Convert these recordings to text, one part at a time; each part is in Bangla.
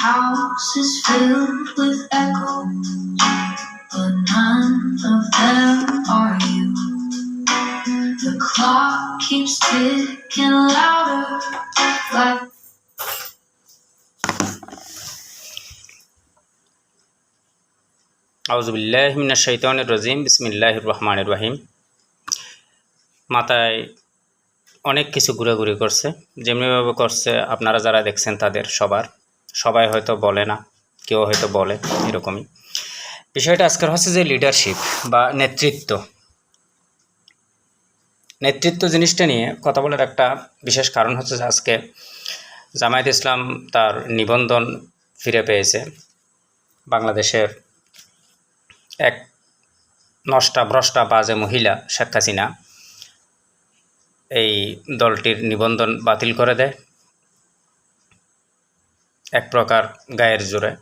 house is filled with echoes, but none of them are you. The clock keeps ticking louder, like আউযুবিল্লাহি মিনাশ শাইতানির রাজিম বিসমিল্লাহির রহমানির রহিম। মাথায় অনেক কিছু ঘুরাঘুরি করছে, যেমনিভাবে করছে আপনারা যারা দেখছেন তাদের সবাই হয়তো বলে না, কেউ হয়তো বলে, এরকমই বিষয়টা আজকের হচ্ছে যে লিডারশিপ বা নেতৃত্ব জিনিসটা নিয়ে কথা বলার একটা বিশেষ কারণ হচ্ছে যে আজকে জামায়াত ইসলাম তার নিবন্ধন ফিরে পেয়েছে। বাংলাদেশের এক নষ্টা ভ্রষ্টা বাজে মহিলা শেখ হাসিনা এই দলটির নিবন্ধন বাতিল করে দেয় এক প্রকার গায়ের জোরে।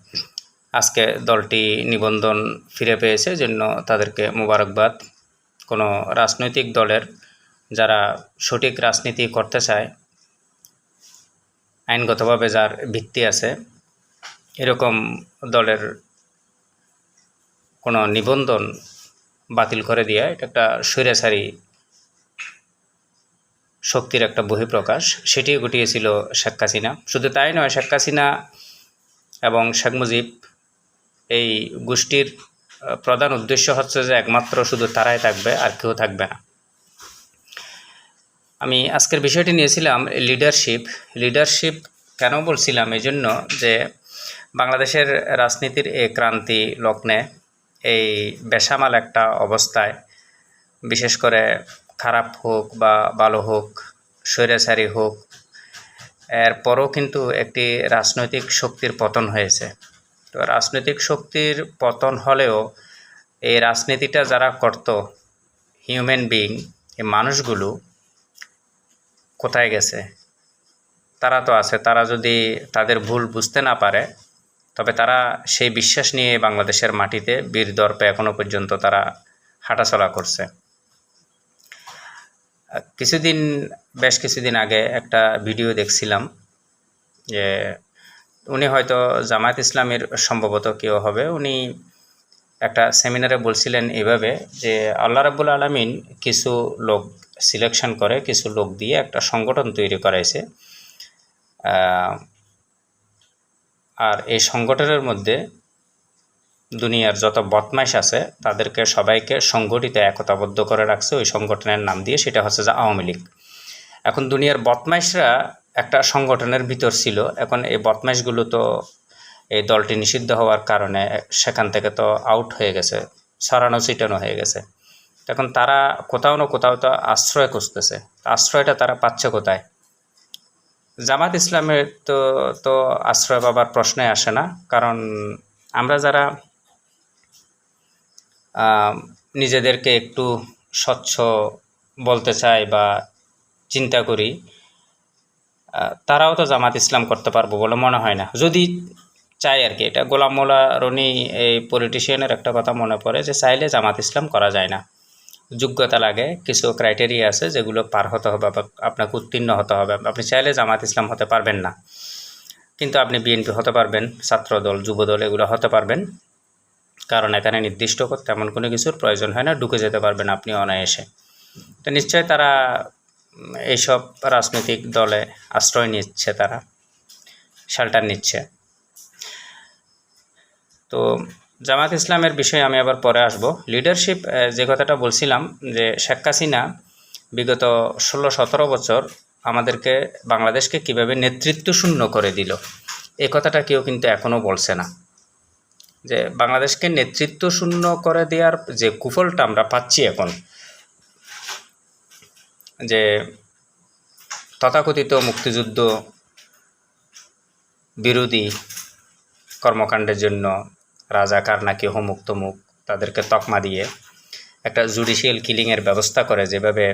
আজকে দলটি নিবন্ধন ফিরে পেয়েছে, জন্য তাদেরকে মোবারকবাদ। কোনো রাজনৈতিক দলের যারা সঠিক রাজনীতি করতে চায়, আইনগতভাবে যার ভিত্তি আছে, এরকম দলের কোনো নিবন্ধন বাতিল করে দিয়ে এটা একটা স্বৈরাচারী শক্তির একটা বহিঃপ্রকাশ, সেটি ঘটিয়েছিল শেখ হাসিনা। শুধু তাই নয়, শেখ হাসিনা এবং শেখ মুজিব এই গোষ্ঠীর প্রধান উদ্দেশ্য হচ্ছে যে একমাত্র শুধু তারাই থাকবে, আর কেউ থাকবে না। আমি আজকের বিষয়টি নিয়েছিলাম লিডারশিপ কেন বলছিলাম, এই জন্য যে বাংলাদেশের রাজনীতির এই ক্রান্তি লগ্নে, এই বেসামাল একটা অবস্থায়, বিশেষ করে খারাপ হোক বা ভালো হোক, স্বৈরাচারী হোক, এরপরও কিন্তু একটি রাজনৈতিক শক্তির পতন হয়েছে। তো রাজনৈতিক শক্তির পতন হলেও এই রাজনীতিটা যারা করত, হিউম্যান বিইং, এই মানুষগুলো কোথায় গেছে? তারা তো আছে। তারা যদি তাদের ভুল বুঝতে না পারে, তবে তারা সেই বিশ্বাস নিয়ে বাংলাদেশের মাটিতে বীর দর্পে এখনো পর্যন্ত তারা হাঁটাচলা করছে। বেশ কিছুদিন আগে একটা ভিডিও দেখছিলাম, যে উনি হয়তো জামায়াত ইসলামের সম্ভবত কেউ হবে, উনি একটা সেমিনারে বলছিলেন এভাবে যে আল্লাহ রাব্বুল আলামিন কিছু লোক সিলেকশন করে, কিছু লোক দিয়ে একটা সংগঠন তৈরি করাইছে, আর এই সংগঠনের মধ্যে দুনিয়ার যত বদমাইশ আছে তাদেরকে সবাইকে সংগঠিত একতাবদ্ধ করে রাখছে ওই সংগঠনের নাম দিয়ে, সেটা হচ্ছে যে আওয়ামী লীগ। এখন দুনিয়ার বদমাইশরা একটা সংগঠনের ভিতর ছিল, এখন এই বদমাইশগুলো তো এই দলটি নিষিদ্ধ হওয়ার কারণে সেখান থেকে তো আউট হয়ে গেছে, ছড়ানো ছিটানো হয়ে গেছে। এখন তারা কোথাও না কোথাও তো আশ্রয় খুঁজতেছে। আশ্রয়টা তারা পাচ্ছে কোথায়? জামাত ইসলামের তো আশ্রয় পাবার প্রশ্নই আসে না, কারণ আমরা যারা নিজেদেরকে একটু স্বচ্ছ বলতে চাই বা চিন্তা করি, তারাও তো জামাত ইসলাম করতে পারবো বলে মনে হয় না, যদি চাই আর কি। এটা গোলাম মোল্লা রনি, এই পলিটিশিয়ানের একটা কথা মনে পড়ে, যে চাইলে জামাত ইসলাম করা যায় না, যোগ্যতা লাগে, কিছু ক্রাইটেরিয়া আছে যেগুলো পার হতে হবে, আপনাকে উত্তীর্ণ হতে হবে। আপনি চাইলে জামাত ইসলাম হতে পারবেন না, কিন্তু আপনি বিএনপি হতে পারবেন, ছাত্রদল, যুবদল, এগুলো হতে পারবেন, কারণ এখানে নির্দিষ্ট করতে এমন কোনো কিছুর প্রয়োজন হয় না, ঢুকে যেতে পারবেন আপনি অনায়াসে। তো নিশ্চয় তারা এইসব রাজনৈতিক দলে আশ্রয় নিচ্ছে, তারা শেল্টার নিচ্ছে। তো জামাত ইসলামের বিষয়ে আমি আবার পরে আসব। লিডারশিপ যে কথাটা বলছিলাম, যে শেখ হাসিনা বিগত 16-17 বছর আমাদেরকে, বাংলাদেশকে কিভাবে নেতৃত্ব শূন্য করে দিল, এই কথাটা কেউ কিন্তু এখনও বলছে না। যে বাংলাদেশকে নেতৃত্ব শূন্য করে দেওয়ার যে কুফলটা আমরা পাচ্ছি এখন, যে তথাকথিত মুক্তিযুদ্ধ বিরোধী কর্মকাণ্ডের জন্য রাজাকার নাকি হমুক তমুক, তাদেরকে তকমা দিয়ে একটা জুডিশিয়াল কিলিংয়ের ব্যবস্থা করে, যেভাবে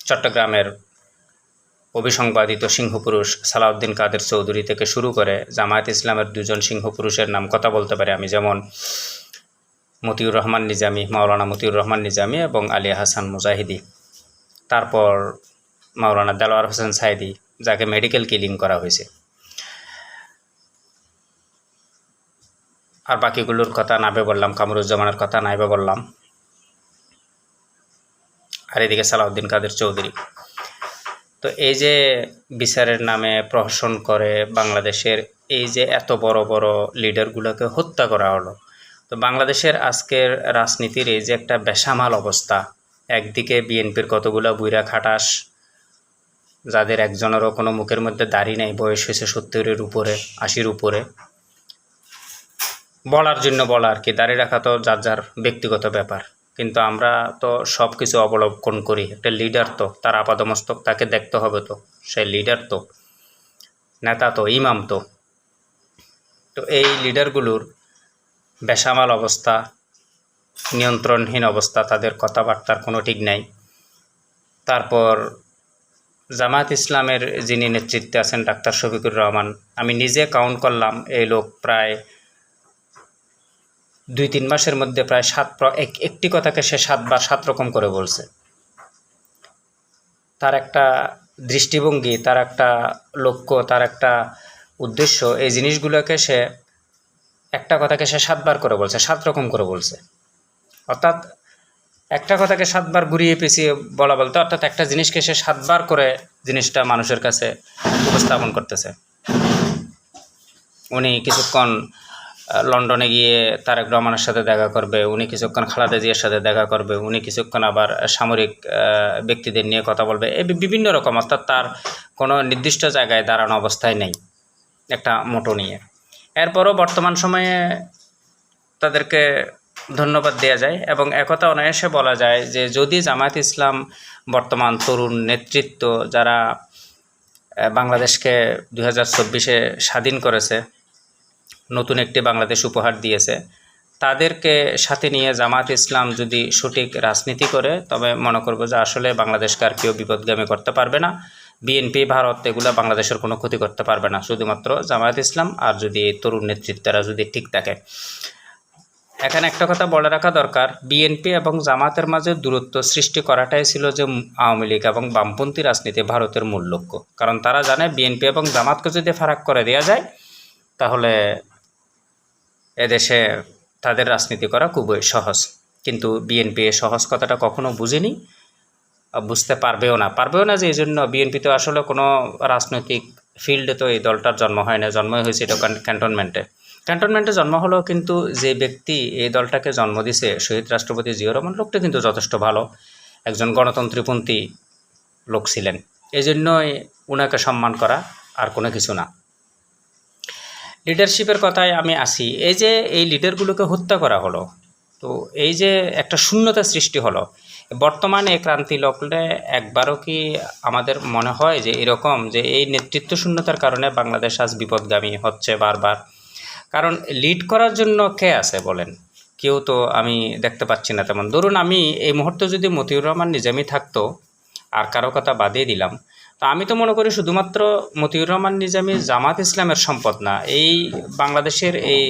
চট্টগ্রামের অভিসংবাদিত সিংহপুরুষ সালাউদ্দিন কাদের চৌধুরী থেকে শুরু করে জামায়াত ইসলামের দুজন সিংহপুরুষের নাম কথা বলতে পারি আমি, যেমন মতিউর রহমান নিজামী, মাওলানা মতিউর রহমান নিজামী এবং আলী হাসান মুজাহিদি, তারপর মাওলানা দেলোয়ার হোসেন সাইদি, যাকে মেডিকেল কিলিং করা হয়েছে। আর বাকিগুলোর কথা নাবে বললাম, কামরুজ্জামানের কথা নাইবে বললাম, আর এদিকে সালাউদ্দিন কাদের চৌধুরী। তো এই যে বিচারের নামে প্রহসন করে বাংলাদেশের এই যে এত বড় বড় লিডারগুলোকে হত্যা করা হলো, তো বাংলাদেশের আজকের রাজনীতির এই যে একটা বেসামাল অবস্থা, একদিকে বিএনপির কতগুলো বুইরা খাটাস, যাদের একজনেরও কোনো মুখের মধ্যে দাড়ি নেই, বয়স হয়েছে 70-এর উপরে, 80-র উপরে, বলার জন্য বলা আর কি, দাড়ি রাখা তো যার যার ব্যক্তিগত ব্যাপার, কিন্তু আমরা তো সব কিছু অবলম্বন করি। একটা লিডার তো তার আপাদমস্তক তাকে দেখতে হবে, তো সেই লিডার তো নেতা তো ইমাম তো। তো এই লিডারগুলোর বেসামাল অবস্থা, নিয়ন্ত্রণহীন অবস্থা, তাদের কথাবার্তার কোনো ঠিক নাই। তারপর জামায়াত ইসলামের যিনি নেতৃত্বে আছেন ডাক্তার শফিকুর রহমান, আমি নিজে কাউন্ট করলাম, এই লোক প্রায় 2-3 মাসের মধ্যে প্রায় একটি কথাকে সে 7বার 7 রকম করে বলছে। তার একটা দৃষ্টিভঙ্গি, তার একটা লক্ষ্য, তার একটা উদ্দেশ্য, এই জিনিসগুলোকে সে একটা কথাকে সে 7বার করে বলছে, 7 রকম করে বলছে। অর্থাৎ একটা কথাকে 7বার ঘুরিয়ে পেঁচিয়ে বলা বলতে, অর্থাৎ একটা জিনিসকে সে 7বার করে জিনিসটা মানুষের কাছে উপস্থাপন করতেছে। উনি কিছুক্ষণ লন্ডনে গিয়ে তারেক রহমানের সাথে দেখা করবে, উনি কিছুক্ষণ খালেদা জিয়ার সাথে দেখা করবে, উনি কিছুক্ষণ আবার সামরিক ব্যক্তিদের নিয়ে কথা বলবে, এই বিভিন্ন রকম। অর্থাৎ তার কোনো নির্দিষ্ট জায়গায় দাঁড়ানো অবস্থায় নেই একটা মোটো নিয়ে। এরপরও বর্তমান সময়ে তাদেরকে ধন্যবাদ দেওয়া যায় এবং একথা অনায়াসে বলা যায় যে যদি জামায়াত ইসলাম বর্তমান তরুণ নেতৃত্ব যারা বাংলাদেশকে 2024-এ স্বাধীন করেছে, নতুন একটি বাংলাদেশ উপহার দিয়েছে, তাদেরকে সাথে নিয়ে জামায়াত ইসলাম যদি সঠিক রাজনীতি করে, তবে মনে করব যে আসলে বাংলাদেশকে আর কেউ বিপদগামী করতে পারবে না। বিএনপি, ভারত এগুলো বাংলাদেশের কোনো ক্ষতি করতে পারবে না, শুধুমাত্র জামায়াত ইসলাম আর যদি তরুণ নেতৃত্বরা যদি ঠিক থাকে। এখানে একটা কথা বলে রাখা দরকার, বিএনপি এবং জামাতের মাঝে দূরত্ব সৃষ্টি করাটাই ছিল যে আওয়ামী লীগ এবং বামপন্থী রাজনীতি ভারতের মূল লক্ষ্য। কারণ তারা জানে বিএনপি এবং জামাতকে যদি ফারাক করে দেওয়া যায়, তাহলে এদেশে তাদের রাজনীতি করা খুবই সহজ। কিন্তু বিএনপি এই সহজ কথাটা কখনো বুঝেনি, বুঝতে পারবেও না যে এই জন্য বিএনপি তো আসলে কোনো রাজনৈতিক ফিল্ডে তো এই দলটার জন্ম হয় না, জন্মই হয়েছে এটা ক্যান্টনমেন্টে জন্ম হলো। কিন্তু যে ব্যক্তি এই দলটাকে জন্ম দিছে, শহীদ রাষ্ট্রপতি জিয়াউর রহমান, লোকটা কিন্তু যথেষ্ট ভালো একজন গণতন্ত্রীপন্থী লোক ছিলেন। এই জন্যই ওনাকে সম্মান করা, আর কোনো কিছু না। লিডারশিপের কথায় আমি আসি, এই যে এই লিডারগুলোকে হত্যা করা হলো, তো এই যে একটা শূন্যতা সৃষ্টি হলো, বর্তমানে এই ক্রান্তি লগ্নে একবারও কি আমাদের মনে হয় যে এরকম যে এই নেতৃত্ব শূন্যতার কারণে বাংলাদেশ আজ বিপদগামী হচ্ছে বারবার? কারণ লিড করার জন্য কে আছে বলেন? কেউ তো আমি দেখতে পাচ্ছি না তেমন। ধরুন আমি এই মুহূর্তে যদি মতিউর রহমান নিজামী থাকতো, আর কারো কথা বাদিয়ে দিলাম, তো আমি তো মনে করি শুধুমাত্র মতিউর রহমান নিজামী জামাত ইসলামের সম্পদ না, এই বাংলাদেশের এই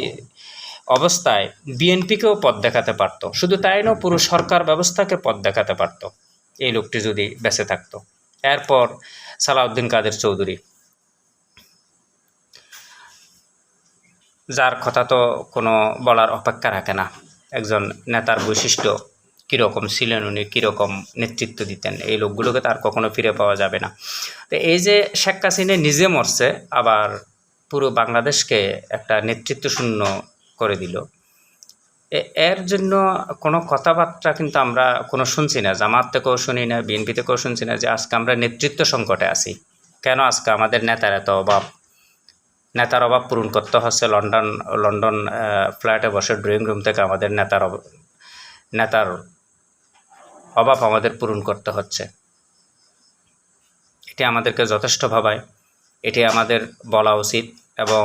অবস্থায় বিএনপিকেও পথ দেখাতে পারত। শুধু তাই নয়, পুরো সরকার ব্যবস্থাকে পথ দেখাতে পারত এই লোকটি যদি বেঁচে থাকতো। এরপর সালাউদ্দিন কাদের চৌধুরী, যার কথা তো কোনো বলার অপেক্ষা রাখে না। একজন নেতার বৈশিষ্ট্য কীরকম ছিলেন, উনি কীরকম নেতৃত্ব দিতেন, এই লোকগুলোকে তার কখনো ফিরে পাওয়া যাবে না। তো এই যে শেখ হাসিনা নিজে মরছে, আবার পুরো বাংলাদেশকে একটা নেতৃত্ব শূন্য করে দিল, এর জন্য কোনো কথাবার্তা কিন্তু আমরা কোনো শুনছি না, জামাত থেকেও শুনি না, বিএনপি থেকেও শুনছি না যে আজকে আমরা নেতৃত্ব সংকটে আছি। কেন আজকে আমাদের নেতার এত অভাব? নেতার অভাব পূরণ করতে হচ্ছে লন্ডন ফ্ল্যাটে বসে ড্রয়িং রুম থেকে আমাদের নেতার অভাব আমাদের পূরণ করতে হচ্ছে। এটি আমাদেরকে যথেষ্ট ভাবায়, এটি আমাদের বলা উচিত। এবং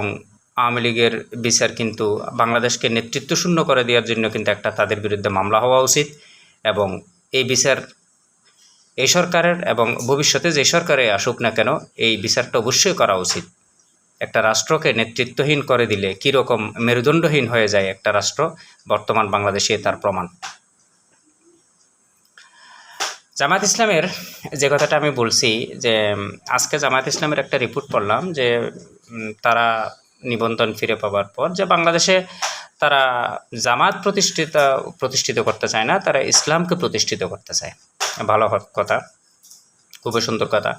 আওয়ামী লীগের বিচার কিন্তু বাংলাদেশকে নেতৃত্ব শূন্য করে দেওয়ার জন্য কিন্তু একটা তাদের বিরুদ্ধে মামলা হওয়া উচিত। এবং এই বিচার এই সরকারের এবং ভবিষ্যতে যে সরকারে আসুক না কেন, এই বিচারটা অবশ্যই করা উচিত। একটা রাষ্ট্রকে নেতৃত্বহীন করে দিলে কীরকম মেরুদণ্ডহীন হয়ে যায় একটা রাষ্ট্র, বর্তমান বাংলাদেশে তার প্রমাণ। জামায়াত ইসলামের যে কথাটা আমি বলছি, যে আজকে জামায়াত ইসলামের একটা রিপোর্ট পড়লাম যে তারা নিবন্ধন ফিরে পাওয়ার পর যে বাংলাদেশে তারা জামাত প্রতিষ্ঠিত করতে চায় না, তারা ইসলামকে প্রতিষ্ঠিত করতে চায়। ভালো কথা, খুবই সুন্দর কথা।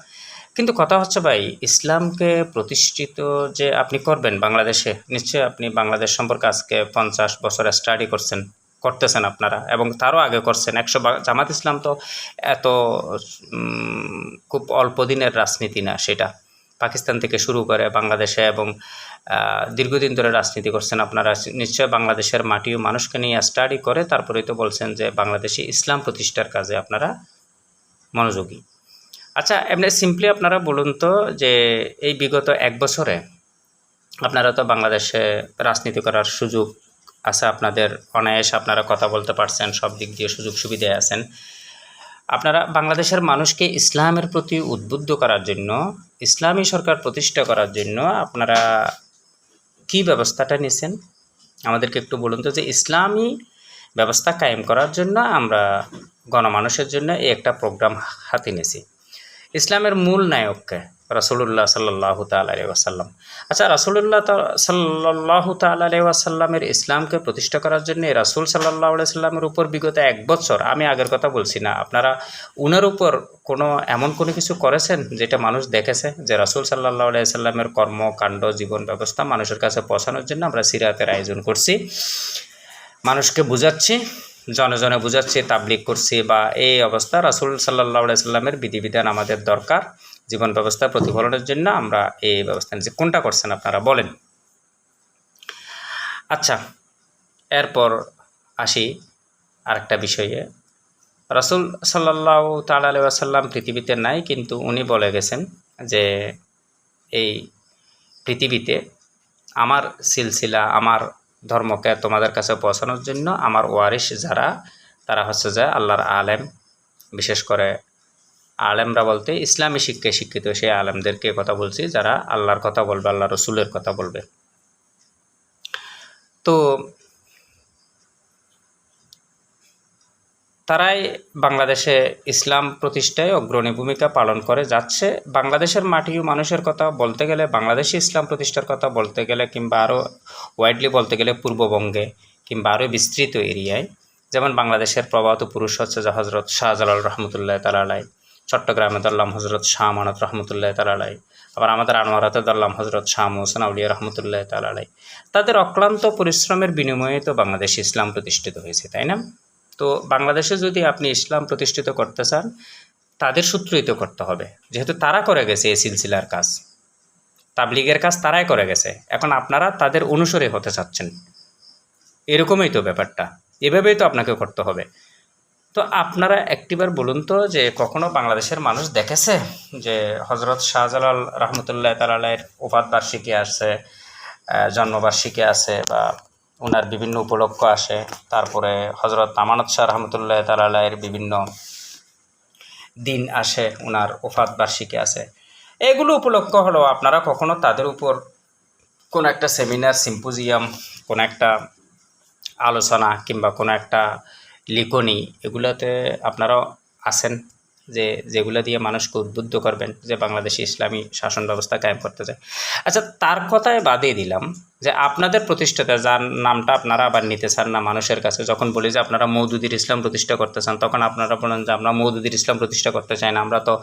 কিন্তু কথা হচ্ছে ভাই, ইসলামকে প্রতিষ্ঠিত যে আপনি করবেন বাংলাদেশে, নিশ্চয়ই আপনি বাংলাদেশ সম্পর্কে আজকে 50 বছর স্টাডি করতেছেন আপনারা, এবং তারও আগে করছেন। জামাত ইসলাম তো এত খুব অল্প দিনের রাজনীতি না, সেটা পাকিস্তান থেকে শুরু করে বাংলাদেশে, এবং দীর্ঘদিন ধরে রাজনীতি করছেন আপনারা। নিশ্চয় বাংলাদেশের মাটি ও মানুষকে নিয়ে স্টাডি করে তারপরেই তো বলছেন যে বাংলাদেশে ইসলাম প্রতিষ্ঠার কাজে আপনারা মনোযোগী। আচ্ছা, এমনি সিম্পলি আপনারা বলুন তো যে এই বিগত 1 বছরে আপনারা তো বাংলাদেশে রাজনীতি করার সুযোগ আছে আপনাদের, অনায়াসে আপনারা কথা বলতে পারছেন, সব দিক দিয়ে সুযোগ সুবিধায় আছেন। আপনারা বাংলাদেশের মানুষকে ইসলামের প্রতি উদ্বুদ্ধ করার জন্য, ইসলামী সরকার প্রতিষ্ঠা করার জন্য আপনারা কি ব্যবস্থাটা নিয়েছেন আমাদেরকে একটু বলুন তো। যে ইসলামী ব্যবস্থা কায়েম করার জন্য আমরা গণমানুষের জন্য এই একটা প্রোগ্রাম হাতে নিয়েছি। ইসলামের মূল নায়ককে রাসূলুল্লাহ সাল্লাল্লাহু তাআলা আলাইহি ওয়াসাল্লাম। আচ্ছা, রাসূলুল্লাহ সাল্লাল্লাহু তাআলা আলাইহি ওয়াসাল্লামের ইসলামকে প্রতিষ্ঠা করার জন্য রাসূল সাল্লাল্লাহু আলাইহি সাল্লামের উপর বিগত 1 বছর, আমি আগের কথা বলছি না, আপনারা উনার উপর এমন কোনো কিছু করেছেন যেটা মানুষ দেখেছে? যে রাসূল সাল্লাল্লাহু আলাইহি সাল্লামের কর্মকাণ্ড, জীবন ব্যবস্থা মানুষের কাছে পৌঁছানোর জন্য আমরা সিরাতের আয়োজন করছি, মানুষকে বুঝাচ্ছি, জনে জনে বুঝাচ্ছি, তাবলিগ করছি, বা এই অবস্থা রাসূল সাল্লাল্লাহু আলাইহি সাল্লামের বিধিবিধান আমাদের দরকার জীবন ব্যবস্থা প্রতিফলনের জন্য, আমরা এই ব্যবস্থা নিচ্ছি। কোনটা করছেন আপনারা বলেন? আচ্ছা, এরপর আসি আরেকটা বিষয়ে। রাসূল সাল্লাল্লাহু তাআলা আলাইহি ওয়াসাল্লাম পৃথিবীতে নাই, কিন্তু উনি বলে গেছেন যে এই পৃথিবীতে আমার সিলসিলা, আমার ধর্মকে তোমাদের কাছে পৌঁছানোর জন্য আমার ওয়ারিশ যারা, তারা হচ্ছে যে আল্লাহর আলেম, বিশেষ করে আলেমরা বলতে ইসলামী শিক্ষায় শিক্ষিত সেই আলেমদেরকে কথা বলছি, যারা আল্লাহর কথা বলবে, আল্লাহ রসুলের কথা বলবে। তো তারাই বাংলাদেশে ইসলাম প্রতিষ্ঠায় অগ্রণী ভূমিকা পালন করে যাচ্ছে। বাংলাদেশের মাটি ও মানুষের কথা বলতে গেলে, বাংলাদেশে ইসলাম প্রতিষ্ঠার কথা বলতে গেলে, কিংবা আরও ওয়াইডলি বলতে গেলে পূর্ববঙ্গে কিংবা আরও বিস্তৃত এরিয়ায়, যেমন বাংলাদেশের প্রবাহিত পুরুষ হচ্ছে যে হজরত শাহজালাল রহমতুল্লাহ তাআলা আলাইহি, চট্টগ্রামে দল্লাম হজরত শাহ আমানত রহমতুল্লাহ তাআলা আলাইহি, আবার আমাদের আনোয়ারাতে দল্লাম হজরত শাহ মোহসেন আউলিয়া রহমতুল্লাহ তাআলা আলাইহি। তাদের অক্লান্ত পরিশ্রমের বিনিময়ে তো বাংলাদেশে ইসলাম প্রতিষ্ঠিত হয়েছে, তাই না? তো বাংলাদেশে যদি আপনি ইসলাম প্রতিষ্ঠিত করতে চান, তাদের সূত্রই তো করতে হবে, যেহেতু তারা করে গেছে এই সিলসিলার কাজ, তাবলিগের কাজ তারাই করে গেছে। এখন আপনারা তাদের অনুসরী হতে চাচ্ছেন, এরকমই তো ব্যাপারটা, এভাবেই তো আপনাকে করতে হবে। তো আপনারা একটিবার বলুন তো যে কখনো বাংলাদেশের মানুষ দেখেছে যে হজরত শাহজালাল রহমতুল্লাহ তাআলা আলাইহির ওফাত বার্ষিকী আসে, জন্মবার্ষিকী আছে, বা ওনার বিভিন্ন উপলক্ষ আসে, তারপরে হজরত আমানত শাহ রহমতুল্লাহ তাআলা আলাইহির বিভিন্ন দিন আসে, ওনার ওফাত বার্ষিকী আছে, এগুলো উপলক্ষ হলো আপনারা কখনো তাদের উপর কোনো একটা সেমিনার, সিম্পোজিয়াম, কোনো একটা আলোচনা কিংবা কোনো একটা লিখনি, এগুলোতে আপনারাও আছেন যেগুলো দিয়ে মানুষকে উদ্বুদ্ধ করবেন যে বাংলাদেশে ইসলামী শাসন ব্যবস্থা কায়েম করতে চায়। আচ্ছা, তার কথায় বাদে দিলাম যে আপনাদের প্রতিষ্ঠাতা, যার নামটা আপনারা আবার নিতে চান না মানুষের কাছে, যখন বলি যে আপনারা মওদুদির ইসলাম প্রতিষ্ঠা করতে চান, তখন আপনারা বলেন যে আমরা মওদুদির ইসলাম প্রতিষ্ঠা করতে চাই না, আমরা তো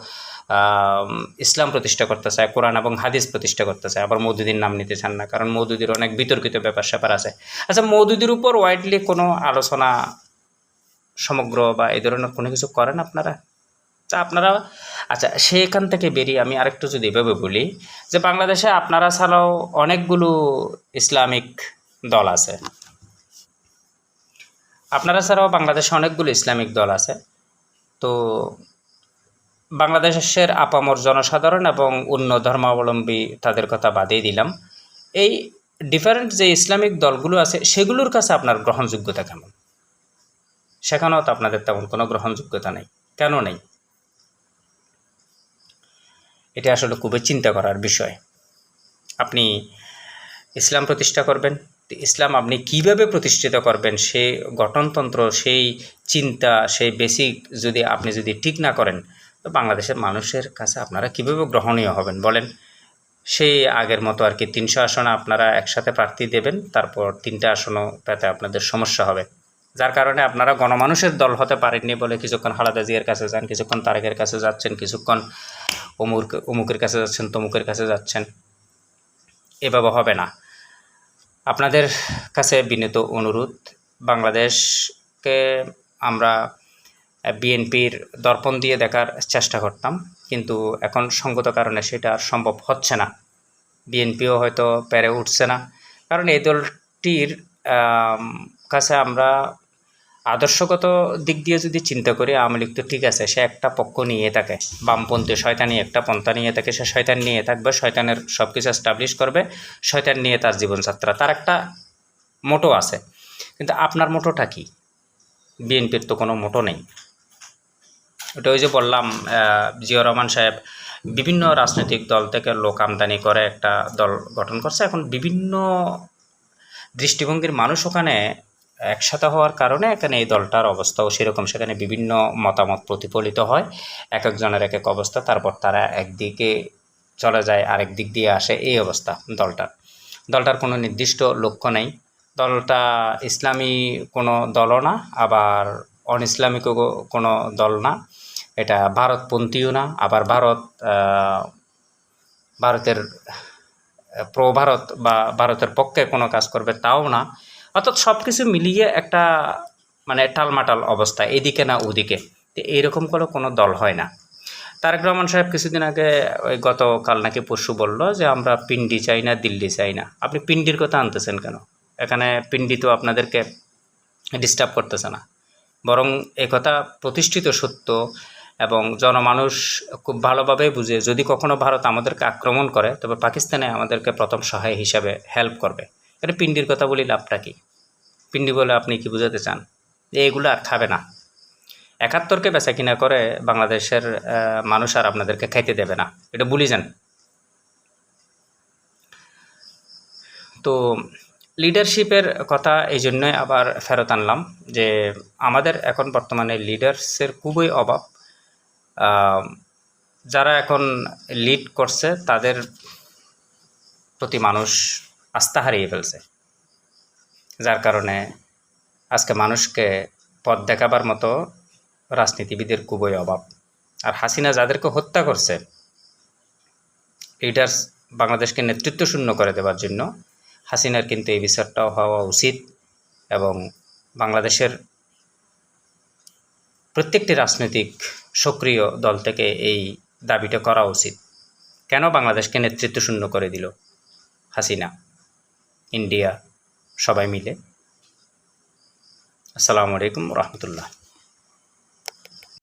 ইসলাম প্রতিষ্ঠা করতে চাই, কোরআন এবং হাদিস প্রতিষ্ঠা করতে চাই। আবার মওদুদির নাম নিতে চান না, কারণ মওদুদির অনেক বিতর্কিত ব্যাপার স্যাপার আছে। আচ্ছা, মওদুদির উপর ওয়াইডলি কোনো আলোচনা সমগ্র বা এই ধরনের কোনো কিছু করেন আপনারা? আপনারা আচ্ছা, সেখান থেকে বেরিয়ে আমি আরেকটু যদি এভাবে বলি যে বাংলাদেশে আপনারা ছাড়াও অনেকগুলো ইসলামিক দল আছে, আপনারা ছাড়াও বাংলাদেশে অনেকগুলো ইসলামিক দল আছে। তো বাংলাদেশের আপামর জনসাধারণ এবং অন্য ধর্মাবলম্বী তাদের কথা বাদেই দিলাম, এই ডিফারেন্ট যে ইসলামিক দলগুলো আছে সেগুলোর কাছে আপনার গ্রহণযোগ্যতা কেমন? সেখানেও তো আপনাদের তেমন কোনো গ্রহণযোগ্যতা নেই। কেন নেই? এটা আসলে খুবই চিন্তা করার বিষয়। আপনি ইসলাম প্রতিষ্ঠা করবেন, ইসলাম আপনি কিভাবে প্রতিষ্ঠিত করবেন, সেই গঠনতন্ত্র, সেই চিন্তা, সেই বেসিক আপনি যদি ঠিক না করেন, তো বাংলাদেশের মানুষের কাছে আপনারা কিভাবে গ্রহণীয় হবেন বলেন? সেই আগের মতো আর কি 300 আসনে আপনারা একসাথে প্রার্থী দেবেন, তারপর 3টা আসনও পেতে আপনাদের সমস্যা হবে। যার কারণে আপনারা গণমানুষের দল হতে পারেননি বলে কিছুক্ষণ খালেদা জিয়ার কাছে যান, কিছুক্ষণ তারেকের কাছে যাচ্ছেন, কিছুক্ষণ অমুকের কাছে যাচ্ছেন, তমুকের কাছে যাচ্ছেন। এভাবে হবে না। আপনাদের কাছে বিনীত অনুরোধ, বাংলাদেশকে আমরা বিএনপির দর্পণ দিয়ে দেখার চেষ্টা করতাম, কিন্তু এখন সঙ্গত কারণে সেটা আর সম্ভব হচ্ছে না। বিএনপিও হয়তো পেরে উঠছে না, কারণ এই দলটির কাছে আমরা আদর্শগত দিক দিয়ে যদি চিন্তা করি, আওয়ামী লীগ তো ঠিক আছে, সে একটা পক্ষ নিয়ে থাকে, বামপন্থী শয়তানি একটা পন্থা নিয়ে থাকে, সে শয়তান নিয়ে থাকবে, শয়তানের সব কিছু এস্টাবলিশ করবে, শয়তান নিয়ে তার জীবনযাত্রা, তার একটা মোটো আছে। কিন্তু আপনার মোটোটা কি? বিএনপির তো কোনো মোটো নেই। ওটা ওই যে বললাম, জিয়া রহমান সাহেব বিভিন্ন রাজনৈতিক দল থেকে লোক আমদানি করে একটা দল গঠন করছে। এখন বিভিন্ন দৃষ্টিভঙ্গির মানুষ ওখানে একসাথে হওয়ার কারণে এখানে এই দলটার অবস্থাও সেরকম, সেখানে বিভিন্ন মতামত প্রতিফলিত হয়, এক একজনের এক এক অবস্থা, তারপর তারা একদিকে চলে যায়, আরেক দিক দিয়ে আসে, এই অবস্থা দলটার কোনো নির্দিষ্ট লক্ষ্য নেই। দলটা ইসলামী কোনো দলও না, আবার অন ইসলামিকও কোনো দল না, এটা ভারতপন্থীও না, আবার ভারতের প্রো ভারত বা ভারতের পক্ষে কোনো কাজ করবে তাও না। অর্থাৎ সব কিছু মিলিয়ে একটা মানে টালমাটাল অবস্থা, এদিকে না ওদিকে, তো এইরকম করে কোনো দল হয় না। তারেক রহমান সাহেব কিছুদিন আগে ওই গতকাল নাকি পরশু বলল যে আমরা পিন্ডি চাই না, দিল্লি চাই না। আপনি পিন্ডির কথা আনতেছেন কেন? এখানে পিন্ডি তো আপনাদেরকে ডিস্টার্ব করতেছে না, বরং একথা প্রতিষ্ঠিত সত্য এবং জনমানুষ খুব ভালোভাবে বুঝে, যদি কখনো ভারত আমাদেরকে আক্রমণ করে তবে পাকিস্তানে আমাদেরকে প্রথম সহায় হিসাবে হেল্প করবে। এটা পিন্ডির কথা বলি লাভটা কি? পিন্ডি বলে আপনি কি বোঝাতে চান? এইগুলো আর খাবে না। 71কে বেচা কিনা করে বাংলাদেশের মানুষ আর আপনাদেরকে খাইতে দেবে না, এটা ভুলে যান। তো লিডারশিপের কথা এই জন্যই আবার ফেরত আনলাম যে আমাদের এখন বর্তমানে লিডার্সের খুবই অভাব। যারা এখন লিড করছে তাদের প্রতি মানুষ আস্থা হারিয়ে ফেলছে, যার কারণে আজকে মানুষকে পথ দেখাবার মতো রাজনীতিবিদের খুবই অভাব। আর হাসিনা যাদেরকে হত্যা করছে, লিডার্স বাংলাদেশকে নেতৃত্ব শূন্য করে দেওয়ার জন্য, হাসিনার কিন্তু এই বিচারটাও হওয়া উচিত এবং বাংলাদেশের প্রত্যেকটি রাজনৈতিক সক্রিয় দল থেকে এই দাবিটা করা উচিত। কেন বাংলাদেশকে নেতৃত্ব শূন্য করে দিল হাসিনা, ইন্ডিয়া সবাই মিলে? আসসালামু আলাইকুম রহমতুল্লাহ।